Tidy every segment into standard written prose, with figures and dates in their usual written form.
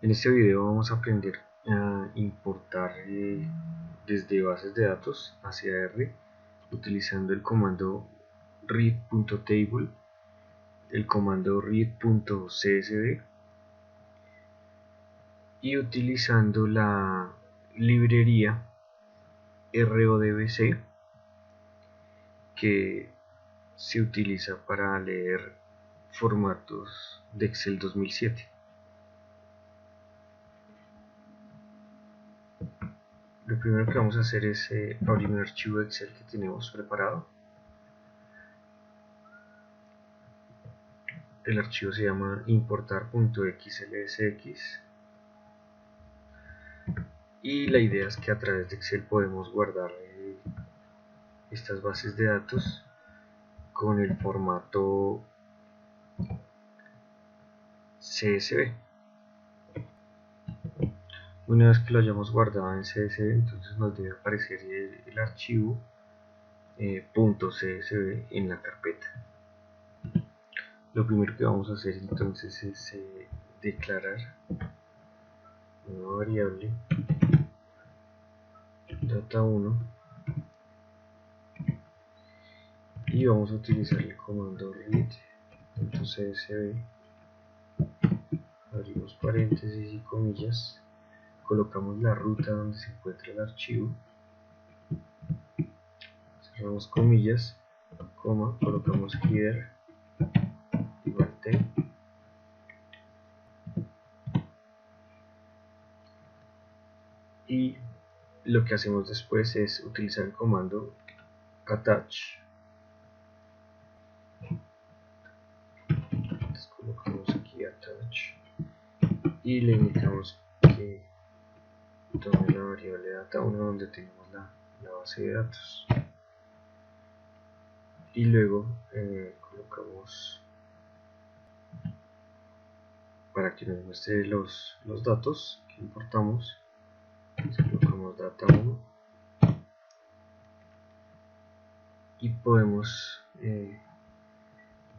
En este video vamos a aprender a importar desde bases de datos hacia R utilizando el comando read.table, el comando read.csv y utilizando la librería RODBC que se utiliza para leer formatos de Excel 2007. Lo primero que vamos a hacer es abrir un archivo de Excel que tenemos preparado. El archivo se llama importar.xlsx y la idea es que a través de Excel podemos guardar estas bases de datos con el formato CSV. Una vez que lo hayamos guardado en CSV, entonces nos debe aparecer el archivo .csv en la carpeta. Lo primero que vamos a hacer entonces es declarar una variable data1 y vamos a utilizar el comando read.csv, abrimos paréntesis y comillas, colocamos la ruta donde se encuentra el archivo, cerramos comillas, coma, colocamos header igual t y lo que hacemos después es utilizar el comando attach. Entonces colocamos aquí attach y le indicamos que tome la variable data1 donde tenemos la base de datos y luego colocamos, para que nos muestre los datos que importamos, colocamos data1 y podemos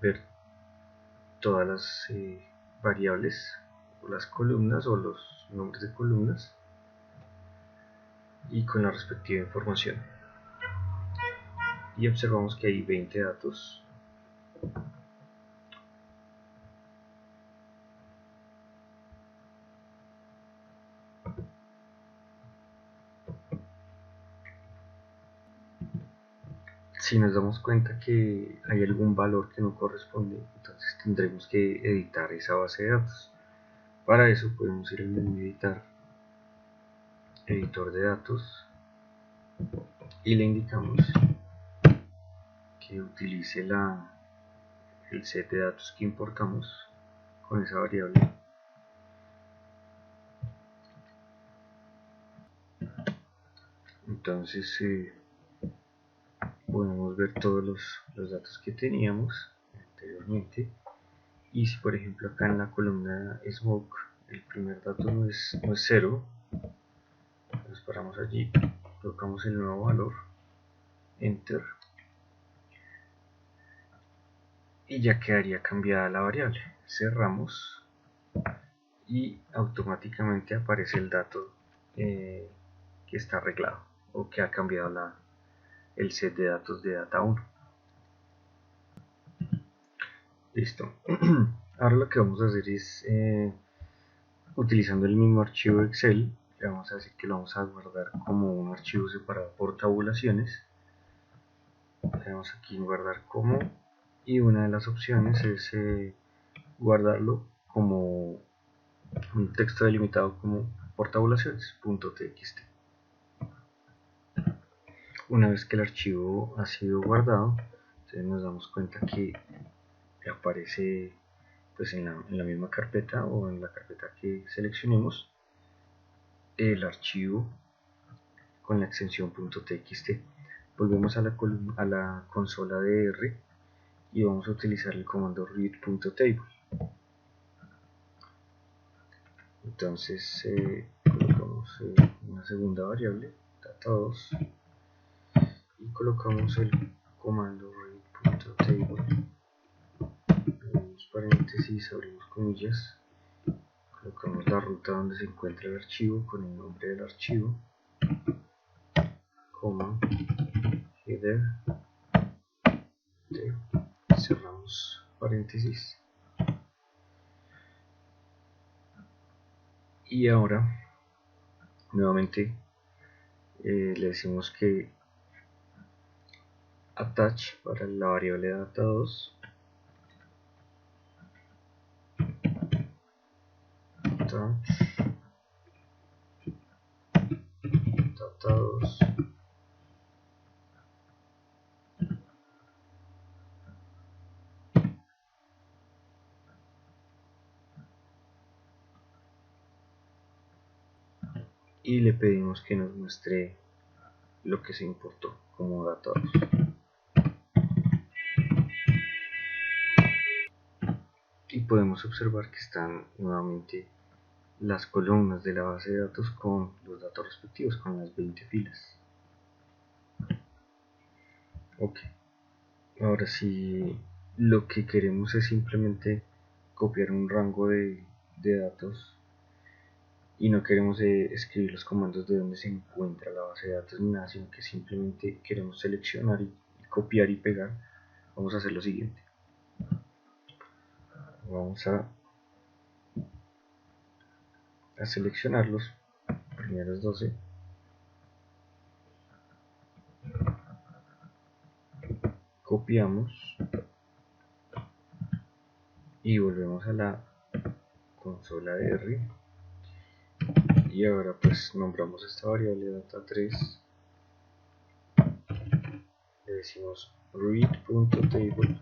ver todas las variables o las columnas o los nombres de columnas y con la respectiva información, y observamos que hay 20 datos. Si nos damos cuenta que hay algún valor que no corresponde, entonces tendremos que editar esa base de datos. Para eso podemos ir al menú editar, editor de datos, y le indicamos que utilice el set de datos que importamos con esa variable. Entonces podemos ver todos los datos que teníamos anteriormente, y si por ejemplo acá en la columna smoke el primer dato no es 0, nos paramos allí, colocamos el nuevo valor, enter, y ya quedaría cambiada la variable. Cerramos y automáticamente aparece el dato que está arreglado o que ha cambiado el set de datos de data1. Listo. Ahora lo que vamos a hacer es utilizando el mismo archivo de Excel, le vamos a decir que lo vamos a guardar como un archivo separado por tabulaciones. Tenemos aquí en guardar como, y una de las opciones es guardarlo como un texto delimitado como por tabulaciones .txt. Una vez que el archivo ha sido guardado, entonces nos damos cuenta que aparece pues en la misma carpeta o en la carpeta que seleccionemos el archivo con la extensión .txt. Volvemos a la consola de R y vamos a utilizar el comando read.table. Entonces colocamos una segunda variable, data2, y colocamos el comando read.table, abrimos paréntesis, abrimos comillas, colocamos la ruta donde se encuentra el archivo con el nombre del archivo, coma, header, cerramos paréntesis, y ahora nuevamente le decimos que attach para la variable data2, attach data2, y le pedimos que nos muestre lo que se importó como data2. Y podemos observar que están nuevamente las columnas de la base de datos con los datos respectivos, con las 20 filas. Ok, ahora si lo que queremos es simplemente copiar un rango de datos y no queremos escribir los comandos de donde se encuentra la base de datos ni nada, sino que simplemente queremos seleccionar y copiar y pegar, vamos a hacer lo siguiente. Vamos a seleccionar los primeros 12, copiamos y volvemos a la consola de R, y ahora pues nombramos esta variable data3, le decimos read.table,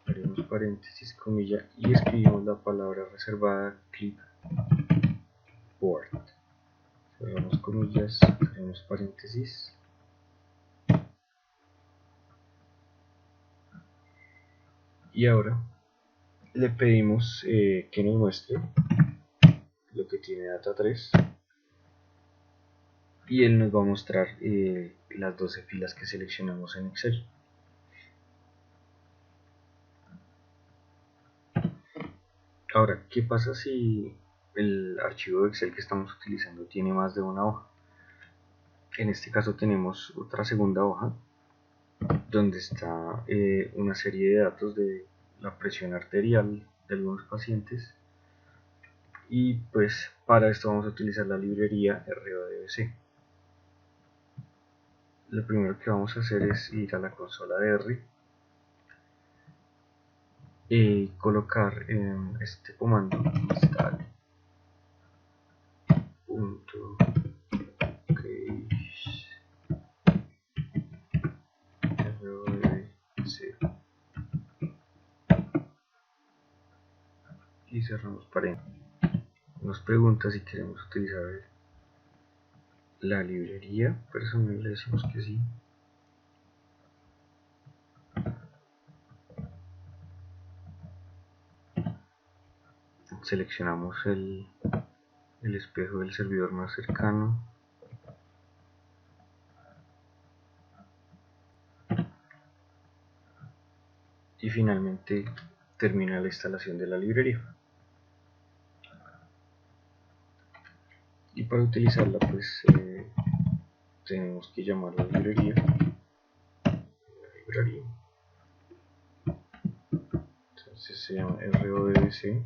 abrimos paréntesis, comilla, y escribimos la palabra reservada clipboard, cerramos comillas, abrimos paréntesis, y ahora le pedimos que nos muestre lo que tiene data3, y él nos va a mostrar las 12 filas que seleccionamos en Excel. Ahora, ¿qué pasa si el archivo de Excel que estamos utilizando tiene más de una hoja? En este caso tenemos otra segunda hoja donde está una serie de datos de la presión arterial de algunos pacientes, y pues para esto vamos a utilizar la librería RODBC. Lo primero que vamos a hacer es ir a la consola de R y colocar este comando install .case y cerramos paréntesis. Nos pregunta si queremos utilizar la librería personal, le decimos que sí. Seleccionamos el espejo del servidor más cercano, y finalmente termina la instalación de la librería. Y para utilizarla pues tenemos que llamar la librería, entonces se llama RODBC,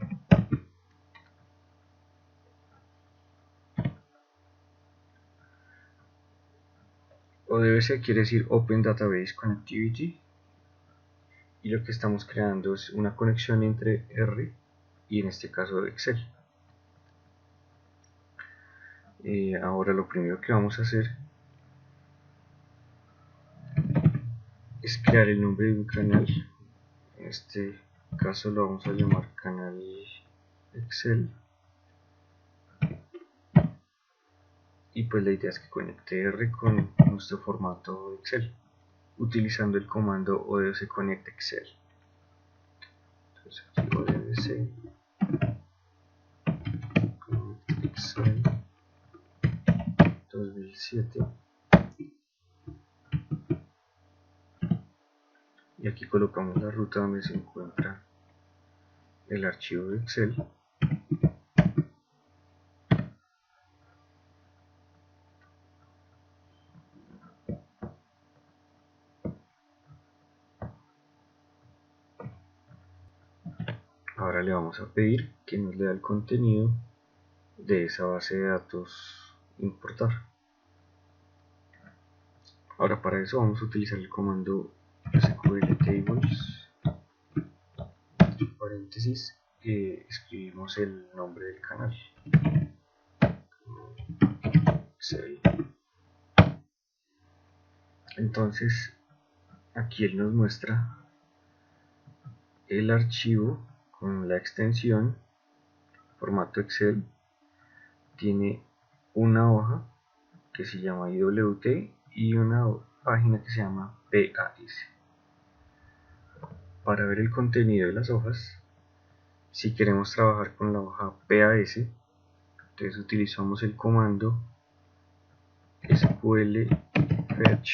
ODBC quiere decir Open Database Connectivity, y lo que estamos creando es una conexión entre R y en este caso Excel. Ahora lo primero que vamos a hacer es crear el nombre de un canal. En este caso lo vamos a llamar canal Excel, y pues la idea es que conecte R con nuestro formato Excel utilizando el comando odbc connect Excel. Entonces aquí odbc connect Excel 2007, y aquí colocamos la ruta donde se encuentra el archivo de Excel. Ahora le vamos a pedir que nos lea el contenido de esa base de datos importar. Ahora para eso vamos a utilizar el comando sqltables, paréntesis, escribimos el nombre del canal, Excel. Entonces aquí él nos muestra el archivo con la extensión formato Excel. Tiene una hoja que se llama IWT y una página que se llama PAS. Para ver el contenido de las hojas, si queremos trabajar con la hoja PAS, entonces utilizamos el comando sqlfetch,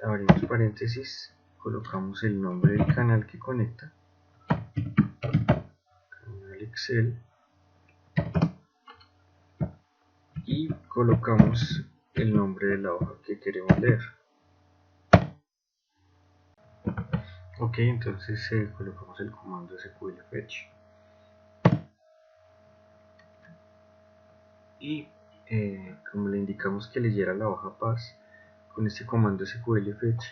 abrimos paréntesis, colocamos el nombre del canal que conecta, canal Excel, y colocamos el nombre de la hoja que queremos leer. Ok, entonces colocamos el comando sqlfetch y como le indicamos que leyera la hoja PAS, con este comando sqlfetch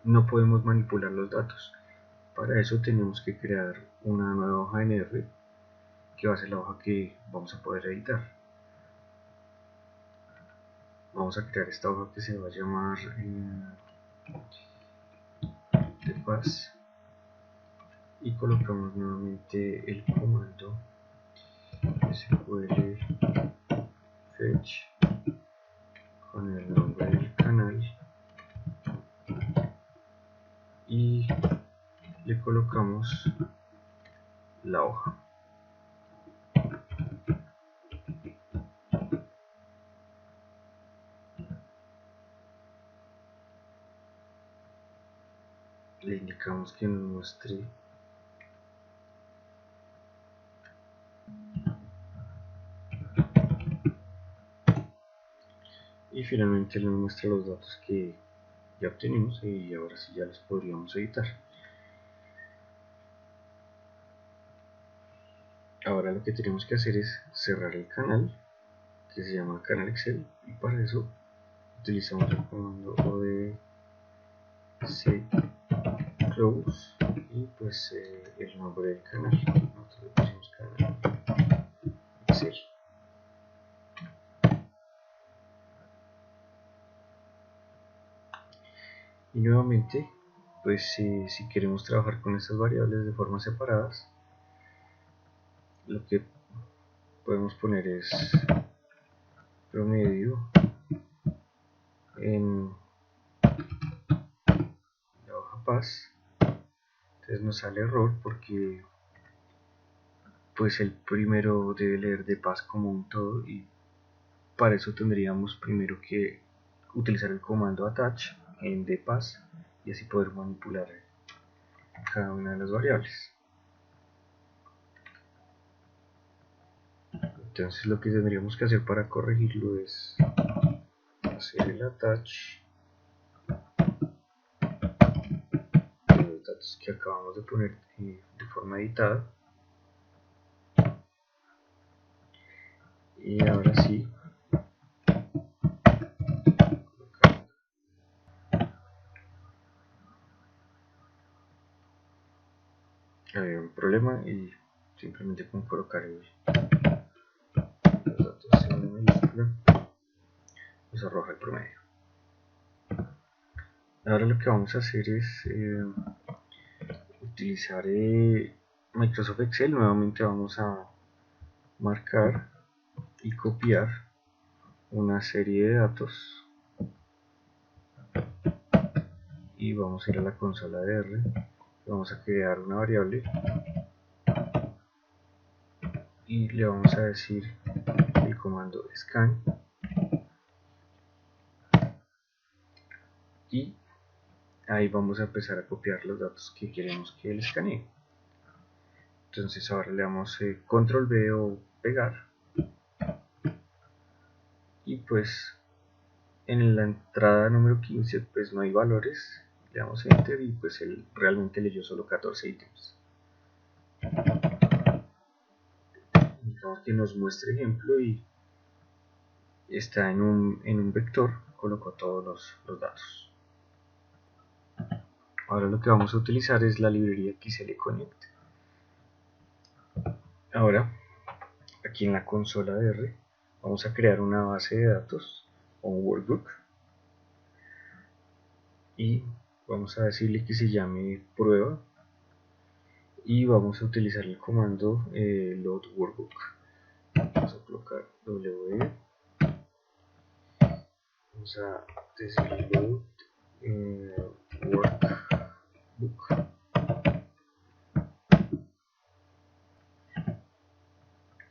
no podemos manipular los datos. Para eso tenemos que crear una nueva hoja en R, que va a ser la hoja que vamos a poder editar. Vamos a crear esta hoja que se va a llamar de PAS y colocamos nuevamente el comando sqlfetch con el nombre del canal y le colocamos la hoja. Le indicamos que nos muestre y finalmente nos muestra los datos que ya obtenimos y ahora sí ya los podríamos editar. Ahora lo que tenemos que hacer es cerrar el canal que se llama canal Excel y para eso utilizamos el comando close y pues el nombre del canal. Nosotros le pusimos canal Excel. Y nuevamente, pues si queremos trabajar con estas variables de forma separadas, lo que podemos poner es promedio en la hoja PAS. Entonces nos sale error porque pues el primero debe leer de PAS como un todo y para eso tendríamos primero que utilizar el comando attach en dpas y así poder manipular cada una de las variables. Entonces lo que tendríamos que hacer para corregirlo es hacer el attach de los datos que acabamos de poner de forma editada y ahora sí había un problema y simplemente con colocar los datos en minúscula nos arroja el promedio. Ahora lo que vamos a hacer es utilizar Microsoft Excel. Nuevamente vamos a marcar y copiar una serie de datos y vamos a ir a la consola de R, vamos a crear una variable y le vamos a decir el comando scan y ahí vamos a empezar a copiar los datos que queremos que él escanee. Entonces ahora le damos control V o pegar, y pues en la entrada número 15 pues no hay valores, le damos enter y pues él realmente leyó solo 14 ítems. Digamos que nos muestre ejemplo y está en un vector, colocó todos los datos. Ahora lo que vamos a utilizar es la librería XLConnect. Ahora, aquí en la consola de R, vamos a crear una base de datos o un workbook y vamos a decirle que se llame prueba y vamos a utilizar el comando load workbook. Vamos a colocar w, vamos a decir load workbook,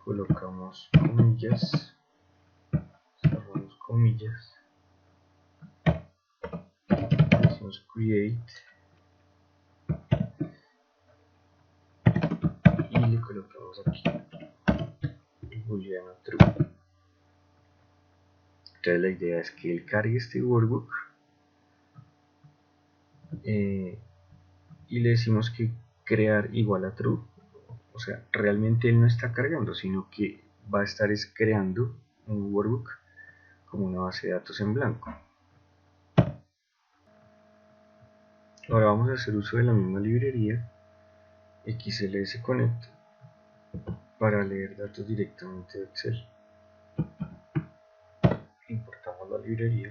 colocamos comillas, cerramos comillas, decimos create y le colocamos aquí el booleano true. Entonces la idea es que él cargue este workbook y le decimos que crear igual a true. O sea, realmente él no está cargando, sino que va a estar creando un workbook como una base de datos en blanco. Ahora vamos a hacer uso de la misma librería XLSConnect para leer datos directamente de Excel. Importamos la librería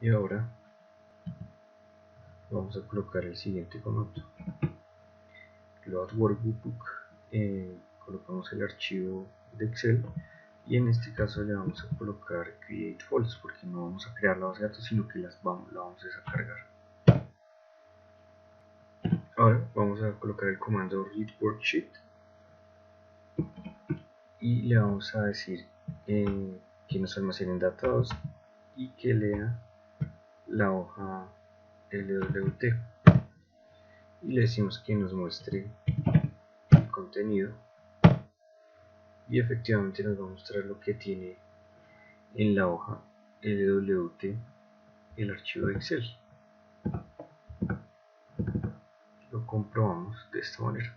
y ahora vamos a colocar el siguiente comando: load workbook, colocamos el archivo de Excel y en este caso le vamos a colocar create false porque no vamos a crear la base de datos, sino que la vamos a cargar. Ahora vamos a colocar el comando read worksheet y le vamos a decir que nos almacene en datos y que lea la hoja LWT y le decimos que nos muestre el contenido y efectivamente nos va a mostrar lo que tiene en la hoja LWT el archivo de Excel. Lo comprobamos de esta manera.